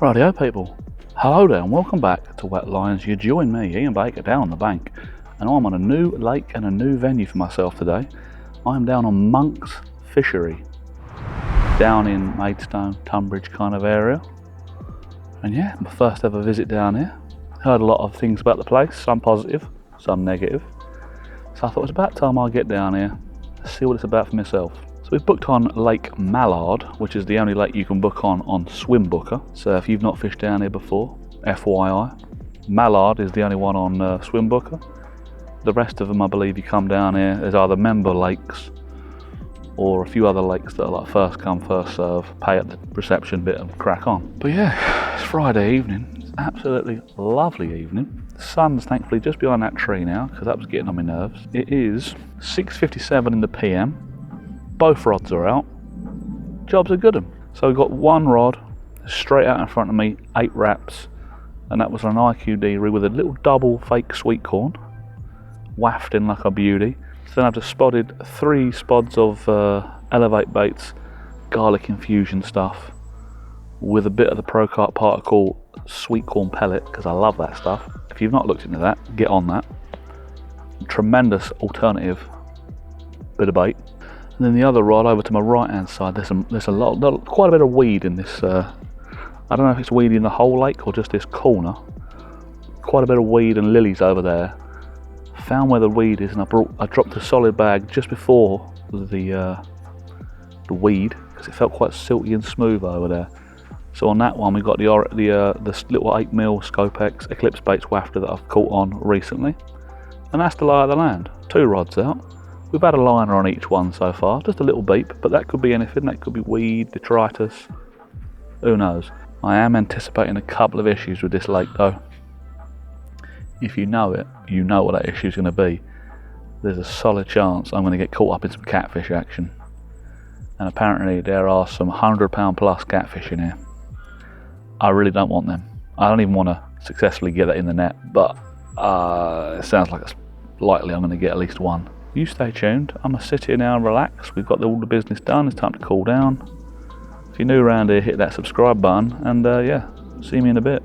Rightio people, hello there and welcome back to Wetlines. You join me, Ian Baker, down on the bank, and I'm on a new lake and a new venue for myself today. I'm down on Monks Fishery, down in Maidstone, Tunbridge kind of area. And yeah, my first ever visit down here. Heard a lot of things about the place, some positive, some negative. So I thought it's about time I get down here, see what it's about for myself. So we've booked on Lake Mallard, which is the only lake you can book on Swim Booker. So if you've not fished down here before, FYI, Mallard is the only one on Swim Booker. The rest of them, I believe, you come down here, there's either member lakes or a few other lakes that are like first come, first serve, pay at the reception bit and crack on. But yeah, it's Friday evening. It's absolutely lovely evening. The sun's thankfully just behind that tree now, because that was getting on my nerves. It is 6:57 in the PM. Both rods are out. Job's a good one. So we've got one rod straight out in front of me, 8 wraps, and that was an IQD rig with a little double fake sweet corn, wafting like a beauty. So then I've just spotted 3 spods of elevate baits, garlic infusion stuff, with a bit of the Pro-Carp particle sweet corn pellet, because I love that stuff. If you've not looked into that, get on that. Tremendous alternative bit of bait. And then the other rod over to my right hand side, there's quite a bit of weed in this, I don't know if it's weed in the whole lake or just this corner. Quite a bit of weed and lilies over there. Found where the weed is and I dropped a solid bag just before the weed, because it felt quite silky and smooth over there. So on that one we got the little 8mm Scopex Eclipse Baits wafter that I've caught on recently. And that's the lie of the land. 2 rods out. We've had a liner on each one so far, just a little beep, but that could be anything. That could be weed, detritus, who knows. I am anticipating a couple of issues with this lake though. If you know it, you know what that issue is going to be. There's a solid chance I'm going to get caught up in some catfish action. And apparently there are some £100 plus catfish in here. I really don't want them. I don't even want to successfully get that in the net, but it sounds like it's likely I'm going to get at least one. You stay tuned. I'm going to sit here now and relax. We've got all the business done. It's time to cool down. If you're new around here, hit that subscribe button and yeah, see me in a bit.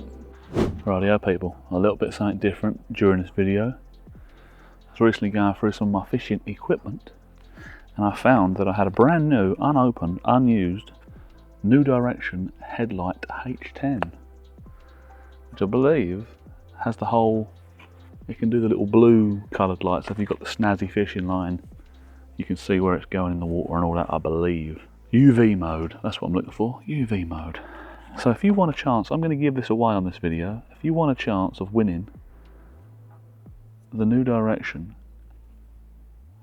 Rightio people, a little bit something different during this video. I was recently going through some of my fishing equipment and I found that I had a brand new, unopened, unused, New Direction headlight H10, which I believe has the whole, it can do the little blue coloured lights. So if you've got the snazzy fishing line, you can see where it's going in the water and all that, I believe. UV mode, that's what I'm looking for, UV mode. So if you want a chance, I'm going to give this away on this video. If you want a chance of winning the New Direction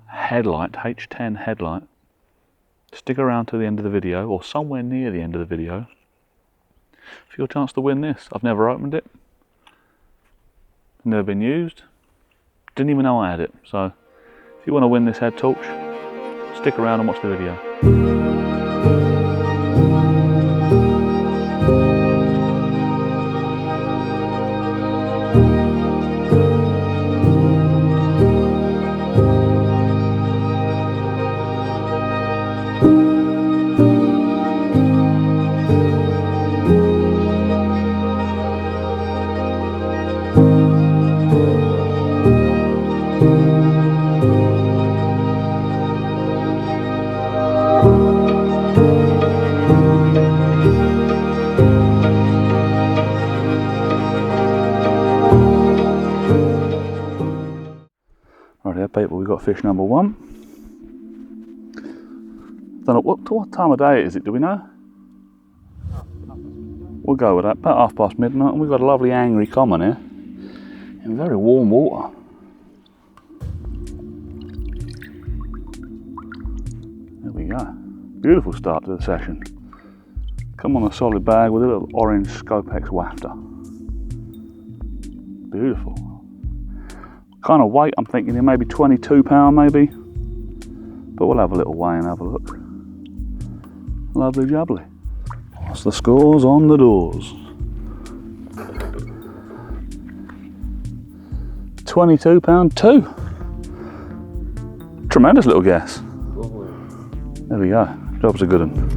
headlight, H10 headlight, stick around to the end of the video, or somewhere near the end of the video, for your chance to win this. I've never opened it. Never been used, didn't even know I had it. So if you want to win this head torch, stick around and watch the video. Right people, we've got fish number 1. Don't know what time of day is it, do we know? We'll go with that, about midnight, and we've got a lovely angry common here in very warm water. There we go. Beautiful start to the session. Come on a solid bag with a little orange Scopex wafter. Beautiful. Kind of weight, I'm thinking it may be 22 pound maybe, but we'll have a little weigh and have a look. Lovely jubbly. What's the scores on the doors? 22 pound 2. Tremendous little guess. There we go. Job's a good one.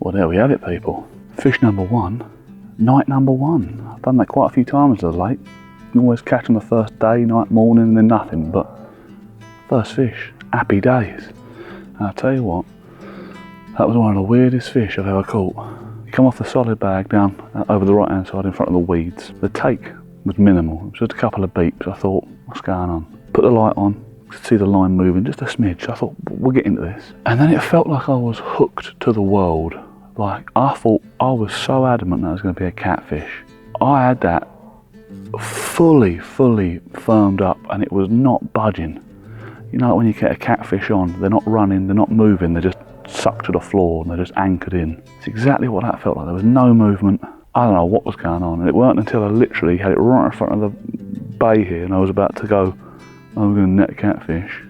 Well, there we have it, people. Fish number one, night number one. I've done that quite a few times at the lake. You always catch them the first day, night, morning, and then nothing. But first fish, happy days. And I'll tell you what, that was one of the weirdest fish I've ever caught. You come off the solid bag down over the right hand side in front of the weeds. The take was minimal. It was just a couple of beeps. I thought, what's going on? Put the light on, could see the line moving just a smidge. I thought, we'll get into this. And then it felt like I was hooked to the world. Like, I thought, I was so adamant that it was going to be a catfish. I had that fully firmed up, and it was not budging. You know, when you get a catfish on, they're not running, they're not moving, they're just sucked to the floor and they're just anchored in. It's exactly what that felt like. There was no movement. I don't know what was going on, and it weren't until I literally had it right in front of the bay here and I was about to go, I'm going to net a catfish.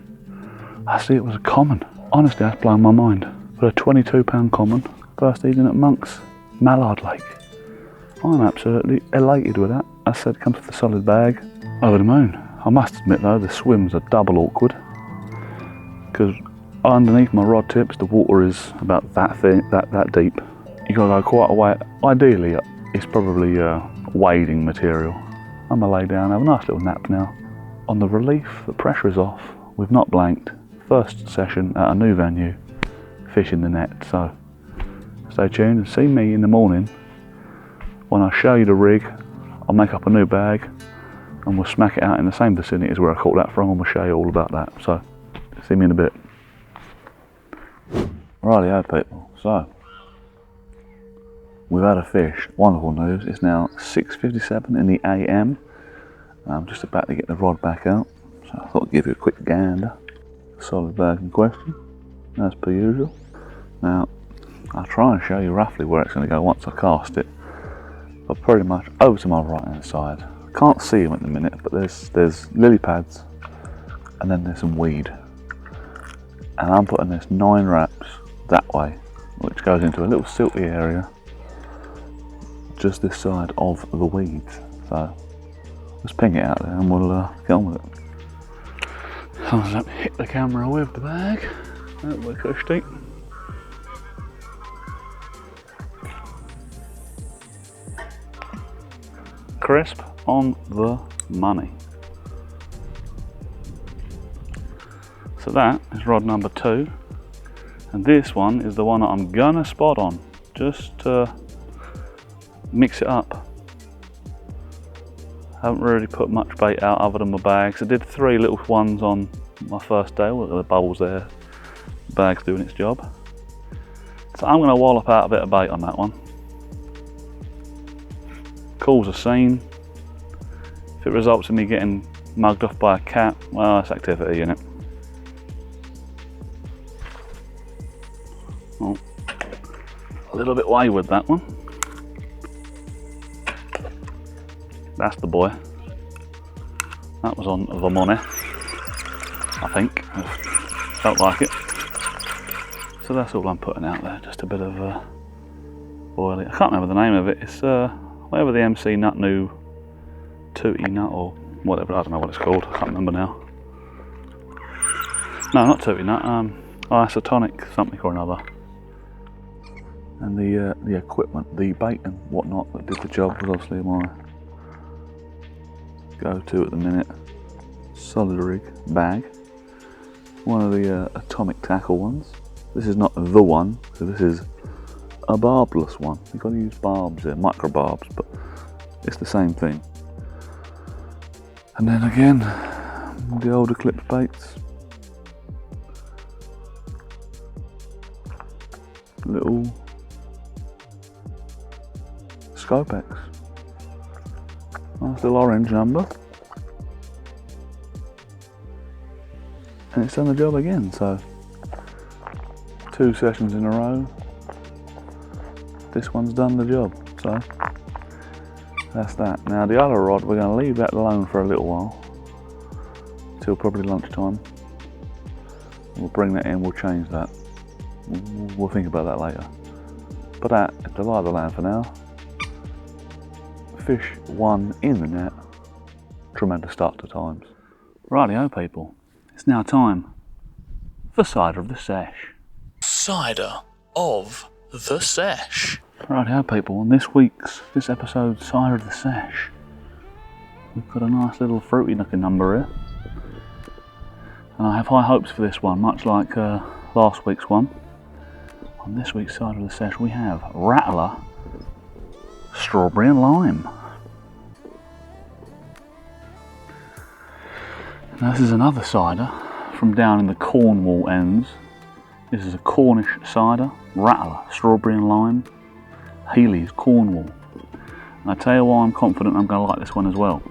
I see it was a common. Honestly, that's blown my mind. For a 22-pound common, first evening at Monks Mallard Lake. I'm absolutely elated with that. I said, come to the solid bag. Over the moon. I must admit though, the swims are double awkward, because underneath my rod tips, the water is about that deep. You gotta go quite a way. Ideally, it's probably wading material. I'm gonna lay down, have a nice little nap now. On the relief, the pressure is off. We've not blanked. First session at a new venue, fishing the net. So stay tuned and see me in the morning when I show you the rig. I'll make up a new bag and we'll smack it out in the same vicinity as where I caught that from, and we'll show you all about that. So see me in a bit. Rightio people, so we've had a fish. Wonderful news. It's now 6:57 in the AM. I'm just about to get the rod back out, so I thought I'd give you a quick gander. Solid bag in question, as per usual. Now, I'll try and show you roughly where it's going to go once I cast it, but pretty much over to my right hand side. I can't see them at the minute, but there's lily pads, and then there's some weed. And I'm putting this 9 wraps that way, which goes into a little silty area just this side of the weeds. So let's ping it out there and we'll get on with it. Thumbs up, hit the camera with the bag. That we're cushy. Crisp on the money. So that is rod number 2, and this one is the one that I'm gonna spot on, just to mix it up. Haven't really put much bait out other than my bags. I did 3 little ones on my first day. Look at the bubbles there. The bag's doing its job. So I'm gonna wallop out a bit of bait on that one. Calls a scene. If it results in me getting mugged off by a cat, well, that's activity, innit? Oh, a little bit wayward, that one. That's the boy. That was on the money, I think. Felt like it. So that's all I'm putting out there, just a bit of oily. I can't remember the name of it. It's whatever the MC nut knew, Tooty nut or whatever. I don't know what it's called. I can't remember now. No, not Tooty nut. Isotonic something or another. And the equipment, the bait and whatnot that did the job was obviously my go-to at the minute. Solid rig bag. One of the atomic tackle ones. This is not the one, so this is a barbless one. You've got to use barbs here, micro barbs, but it's the same thing. And then again, the old Eclipse baits. Little Scopex. Nice little orange number. And it's done the job again, so 2 sessions in a row. This one's done the job, so that's that. Now the other rod, we're going to leave that alone for a little while, till probably lunchtime. We'll bring that in, we'll change that. We'll think about that later. But that is the lie of the land for now. Fish 1 in the net. Tremendous start to times. Rightio people, it's now time for Cider of the Sesh. Cider of the sesh. Right, people, on this episode's Cider of the Sesh, we've got a nice little fruity looking number here. And I have high hopes for this one, much like last week's one. On this week's Cider of the Sesh we have Rattler, Strawberry and Lime. Now this is another cider from down in the Cornwall ends. This is a Cornish cider, Rattler, Strawberry and Lime, Healy's, Cornwall. And I tell you why I'm confident I'm going to like this one as well.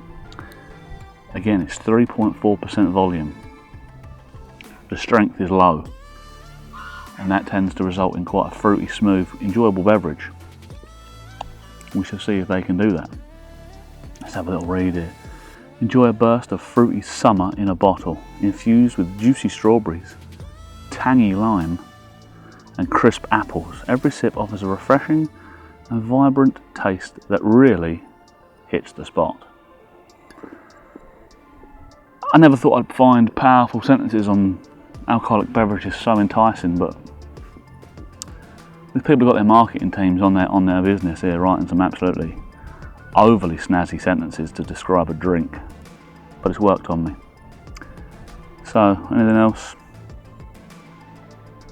Again, it's 3.4% volume. The strength is low, and that tends to result in quite a fruity, smooth, enjoyable beverage. We shall see if they can do that. Let's have a little read here. Enjoy a burst of fruity summer in a bottle, infused with juicy strawberries, tangy lime, and crisp apples. Every sip offers a refreshing and vibrant taste that really hits the spot. I never thought I'd find powerful sentences on alcoholic beverages so enticing, but these people have got their marketing teams on their business here, writing some absolutely overly snazzy sentences to describe a drink, but it's worked on me. So, anything else?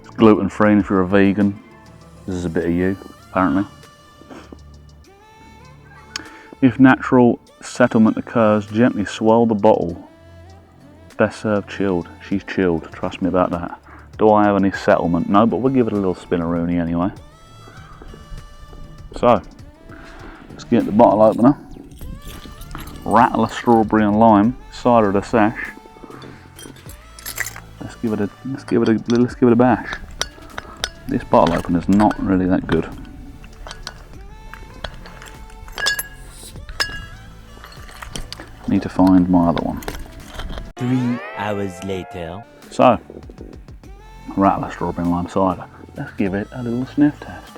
It's gluten free, and if you're a vegan, this is a bit of you, apparently. If natural settlement occurs, gently swirl the bottle. Best served chilled. She's chilled, trust me about that. Do I have any settlement? No, but we'll give it a little spinaroonie anyway. So, let's get the bottle opener. Rattler, Strawberry and Lime, Cider of the Sesh. Let's give it a bash. This bottle opener's not really that good. Need to find my other one. 3 hours later. So, Rattler, Strawberry and Lime cider. Let's give it a little sniff test.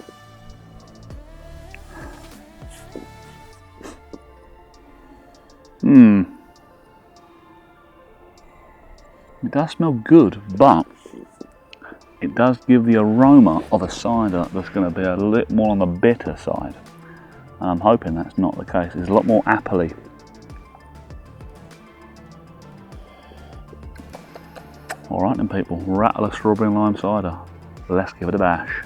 It does smell good, but it does give the aroma of a cider that's going to be a little more on the bitter side. And I'm hoping that's not the case. It's a lot more appley. Alright then people, Rattler, Strawberry and Lime cider. Let's give it a bash.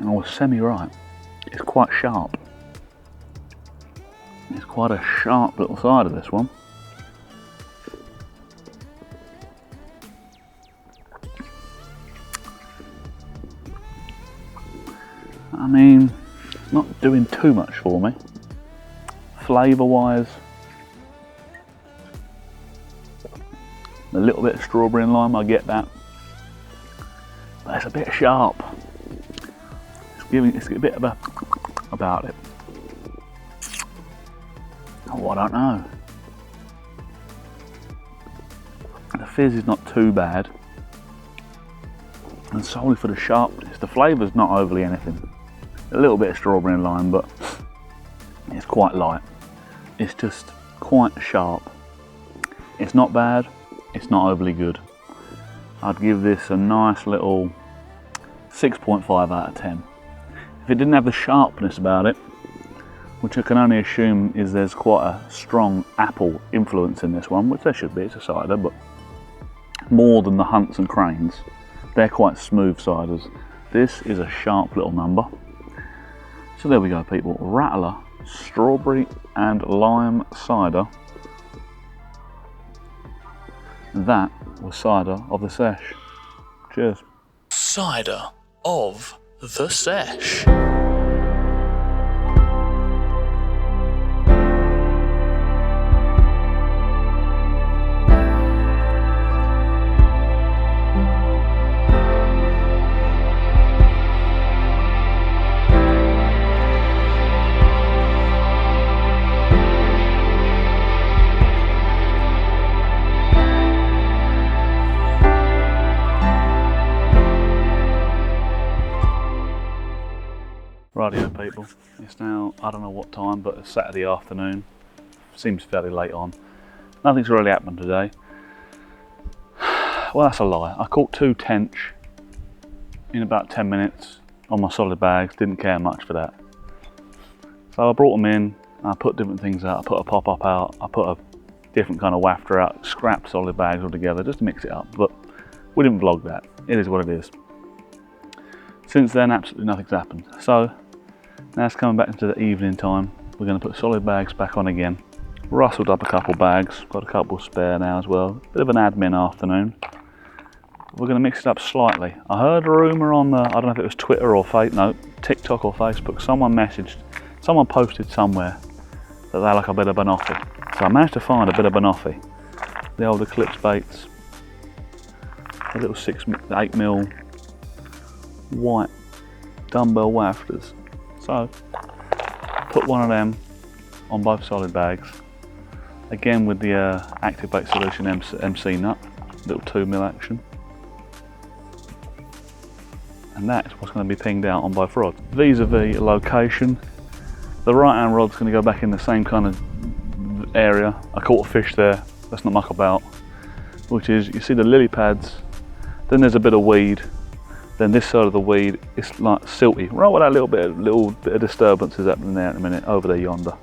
I was semi-right. It's quite sharp. It's quite a sharp little cider, this one. I mean, not doing too much for me. Flavour wise, a little bit of strawberry and lime, I get that. But it's a bit sharp. It's a bit of a about it. Oh, I don't know. The fizz is not too bad. And solely for the sharpness, the flavour's not overly anything. A little bit of strawberry and lime, but it's quite light. It's just quite sharp. It's not bad, it's not overly good. I'd give this a nice little 6.5 out of 10. If it didn't have the sharpness about it, which I can only assume is there's quite a strong apple influence in this one, which there should be, it's a cider, but more than the Hunts and Cranes. They're quite smooth ciders. This is a sharp little number. So there we go people, Rattler, Strawberry and Lime cider. That was Cider of the Sesh. Cheers. Cider of the Sesh. people. It's now, I don't know what time, but it's Saturday afternoon. Seems fairly late on. Nothing's really happened today. Well, that's a lie. I caught 2 tench in about 10 minutes on my solid bags. Didn't care much for that. So I brought them in, I put different things out. I put a pop-up out, I put a different kind of wafter out, scrapped solid bags all together just to mix it up. But we didn't vlog that. It is what it is. Since then, absolutely nothing's happened. So now it's coming back into the evening time. We're going to put solid bags back on again. Rustled up a couple bags, got a couple spare now as well. Bit of an admin afternoon. We're going to mix it up slightly. I heard a rumour on the, I don't know if it was Twitter or TikTok or Facebook. Someone posted somewhere that they like a bit of banoffee. So I managed to find a bit of banoffee. The old Eclipse baits. The little 8mm white dumbbell wafters. So put one of them on both solid bags. Again with the Active Bait Solution MC nut, little 2mm action. And that's what's going to be pinged out on both rods. Vis-a-vis location, the right hand rod's going to go back in the same kind of area. I caught a fish there, let's not muck about, which is, you see the lily pads, then there's a bit of weed, then this side of the weed is like silty, right with that little bit of disturbances happening there in a minute, over there yonder.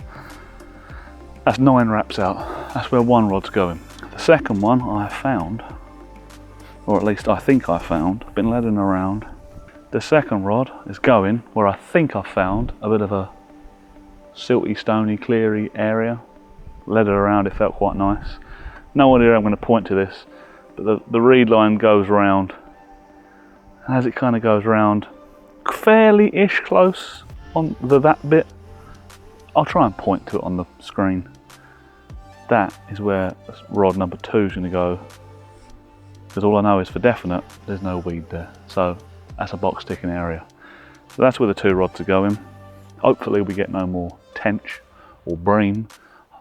That's 9 wraps out, that's where one rod's going. The second one I found, or at least I think I found, been leading around. The second rod is going where I think I found a bit of a silty, stony, cleary area. Led it around, it felt quite nice. No idea I'm going to point to this, but the reed line goes round. And as it kind of goes round, fairly-ish close on that bit, I'll try and point to it on the screen. That is where rod number 2 is going to go. Because all I know is for definite, there's no weed there. So that's a box ticking area. So that's where the 2 rods are going. Hopefully we get no more tench or bream.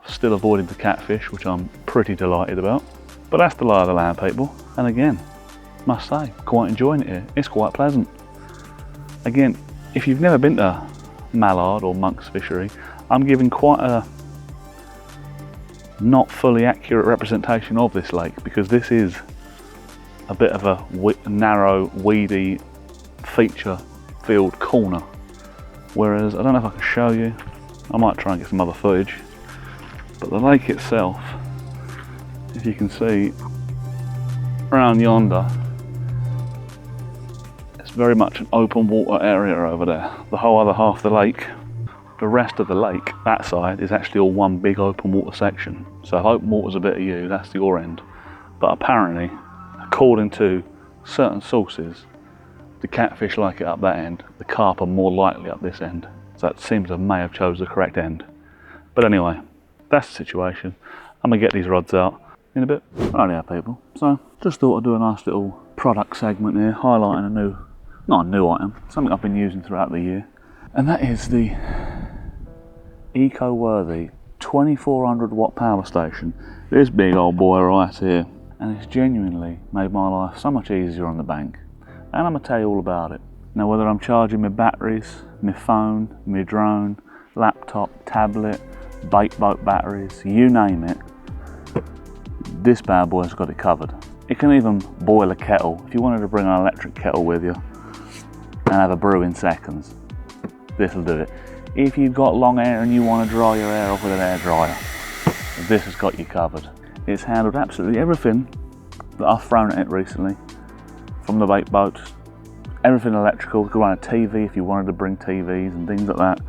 Still avoiding the catfish, which I'm pretty delighted about. But that's the lie of the land, people. And again, must say, quite enjoying it here. It's quite pleasant. Again, if you've never been to Mallard or Monks Fishery, I'm giving quite a not fully accurate representation of this lake, because this is a bit of a narrow, weedy, feature-filled corner. Whereas, I don't know if I can show you, I might try and get some other footage, but the lake itself, if you can see around yonder, it's very much an open water area over there. The whole other half of the lake, the rest of the lake, that side, is actually all one big open water section. So if open water's a bit of you, that's your end. But apparently, according to certain sources, the catfish like it up that end, the carp are more likely up this end. So that seems I may have chose the correct end. But anyway, that's the situation. I'm gonna get these rods out in a bit. Right now, people. So just thought I'd do a nice little product segment here, highlighting not a new item, something I've been using throughout the year. And that is the Ecoorthy 2400 watt power station. This big old boy right here. And it's genuinely made my life so much easier on the bank. And I'm gonna tell you all about it. Now, whether I'm charging my batteries, my phone, my drone, laptop, tablet, bait boat batteries, you name it, this bad boy's got it covered. It can even boil a kettle. If you wanted to bring an electric kettle with you and have a brew in seconds, this will do it. If you've got long hair and you want to dry your hair off with an air dryer, this has got you covered. It's handled absolutely everything that I've thrown at it recently, from the bait boats, everything electrical. You could run a TV if you wanted to bring TVs and things like that.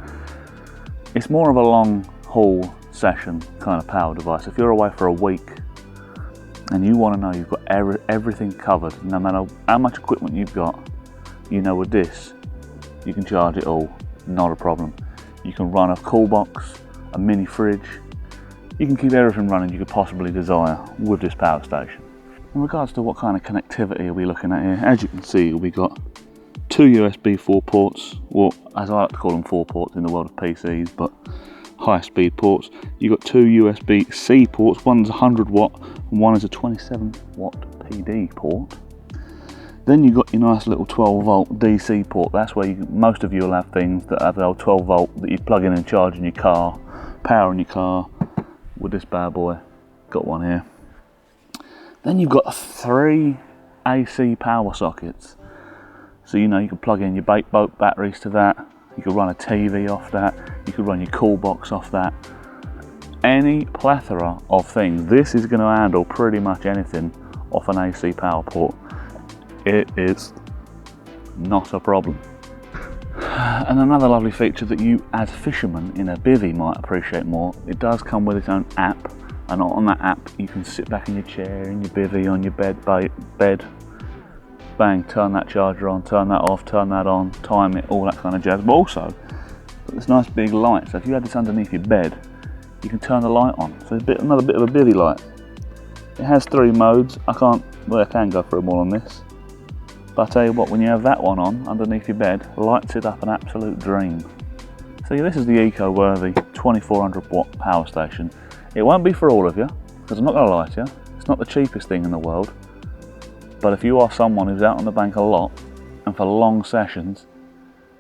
It's more of a long haul session kind of power device. If you're away for a week and you want to know you've got everything covered, no matter how much equipment you've got, you know with this, you can charge it all, not a problem. You can run a cool box, a mini fridge. You can keep everything running you could possibly desire with this power station. In regards to what kind of connectivity are we looking at here, as you can see, we got 2 USB 4 ports, or as I like to call them 4 ports in the world of PCs, but high speed ports. You've got 2 USB-C ports, one's 100 watt and one is a 27 watt PD port. Then you've got your nice little 12 volt DC port. That's where most of you will have things that have the old 12 volt that you plug in and charge in your car, power in your car. With this bad boy, got one here. Then you've got 3 AC power sockets. So you know you can plug in your bait boat batteries to that. You could run a TV off that. You could run your cool box off that. Any plethora of things. This is going to handle pretty much anything off an AC power port. It is not a problem. And another lovely feature that you as fishermen in a bivvy might appreciate more, it does come with its own app, and on that app you can sit back in your chair, in your bivvy, on your bed, bang, turn that charger on, turn that off, turn that on, time it, all that kind of jazz. But also, got this nice big light, so if you had this underneath your bed, you can turn the light on. So it's another bit of a bivvy light. It has 3 modes. I can go through them all on this. But I tell you what, when you have that one on underneath your bed, lights it up an absolute dream. So yeah, this is the Ecoorthy 2400 watt power station. It won't be for all of you, because I'm not going to lie to you, it's not the cheapest thing in the world. But if you are someone who's out on the bank a lot, and for long sessions,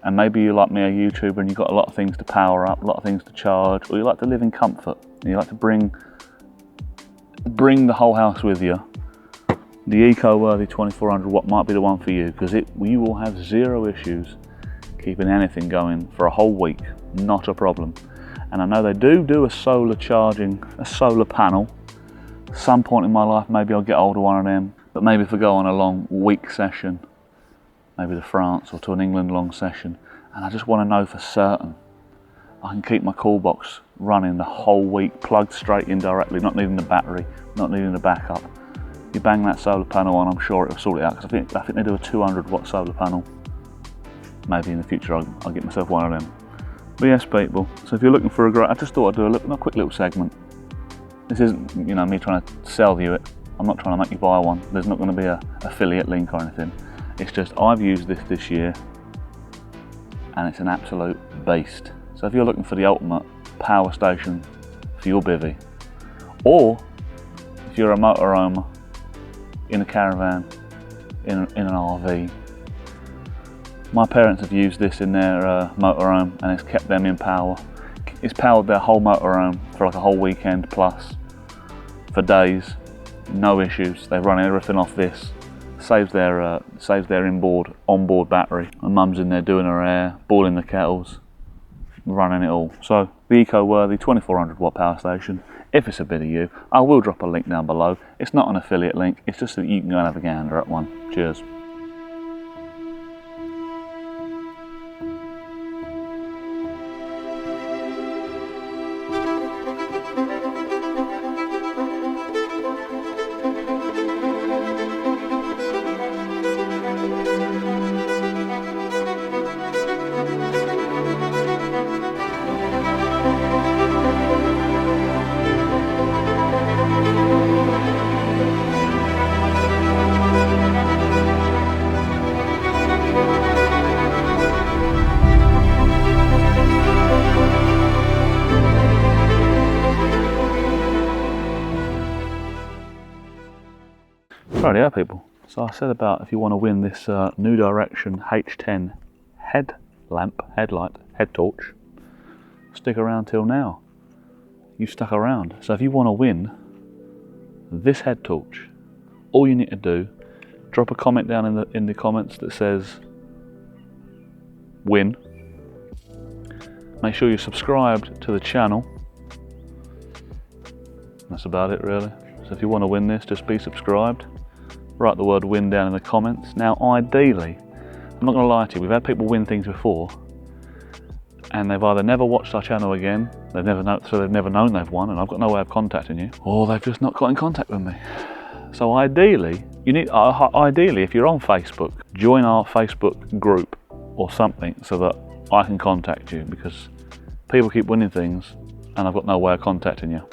and maybe you're like me, a YouTuber, and you've got a lot of things to power up, a lot of things to charge, or you like to live in comfort, and you like to bring the whole house with you, the Ecoorthy 2400 watt might be the one for you, because you will have 0 issues keeping anything going for a whole week, not a problem. And I know they do a solar panel. Some point in my life, maybe I'll get hold of one of them, but maybe if I go on a long week session, maybe to France or to an England long session, and I just want to know for certain I can keep my cool box running the whole week, plugged straight in directly, not needing the battery, not needing the backup. You bang that solar panel on, I'm sure it'll sort it out, because I think they do a 200 watt solar panel. Maybe in the future I'll get myself one of them. But yes, people, so if you're looking for a great, I just thought I'd do a quick little segment. This isn't, me trying to sell you it. I'm not trying to make you buy one. There's not going to be a affiliate link or anything. It's just I've used this year, and it's an absolute beast. So if you're looking for the ultimate power station for your bivvy, or if you're a motorhomer in a caravan, in an RV. My parents have used this in their motorhome, and it's kept them in power. It's powered their whole motorhome for like a whole weekend plus, for days, no issues. They run everything off this. Saves their onboard battery. My mum's in there doing her hair, boiling the kettles, running it all. So the Ecoorthy 2400 watt power station. If it's a bit of you, I will drop a link down below. It's not an affiliate link, it's just so that you can go and have a gander at one. Cheers. Rightio people, so I said about if you want to win this New Direction H10 head torch, stick around till now. You stuck around. So if you want to win this head torch, all you need to do, drop a comment down in the comments that says win. Make sure you're subscribed to the channel. That's about it really. So if you want to win this, just be subscribed. Write the word win down in the comments. Now ideally, I'm not going to lie to you, we've had people win things before and they've either never watched our channel again, they've never known they've won, and I've got no way of contacting you, or they've just not got in contact with me. So ideally, if you're on Facebook, join our Facebook group or something so that I can contact you, because people keep winning things and I've got no way of contacting you.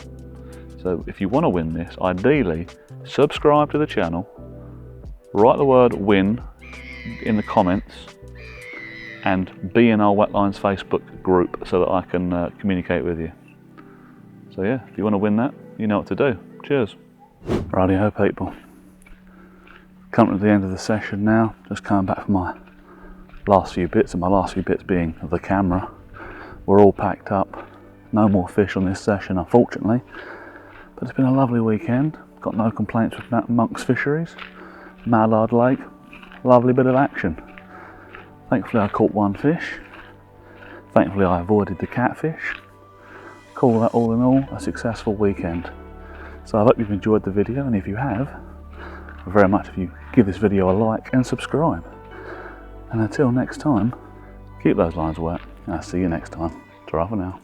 So if you want to win this, ideally, subscribe to the channel, write the word win in the comments, and be in our Wetlines Facebook group so that I can communicate with you. So yeah, if you want to win that, you know what to do. Cheers. Rightio people. Come to the end of the session now, just coming back from my last few bits, and my last few bits being the camera. We're all packed up, no more fish on this session unfortunately, but it's been a lovely weekend. Got no complaints with Monks Fisheries, Mallard Lake, lovely bit of action. Thankfully I caught one fish, thankfully I avoided the catfish. Call that all in all a successful weekend. So I hope you've enjoyed the video, and if you have, very much if you give this video a like and subscribe. And until next time, keep those lines wet, and I'll see you next time. Ta-ra for now.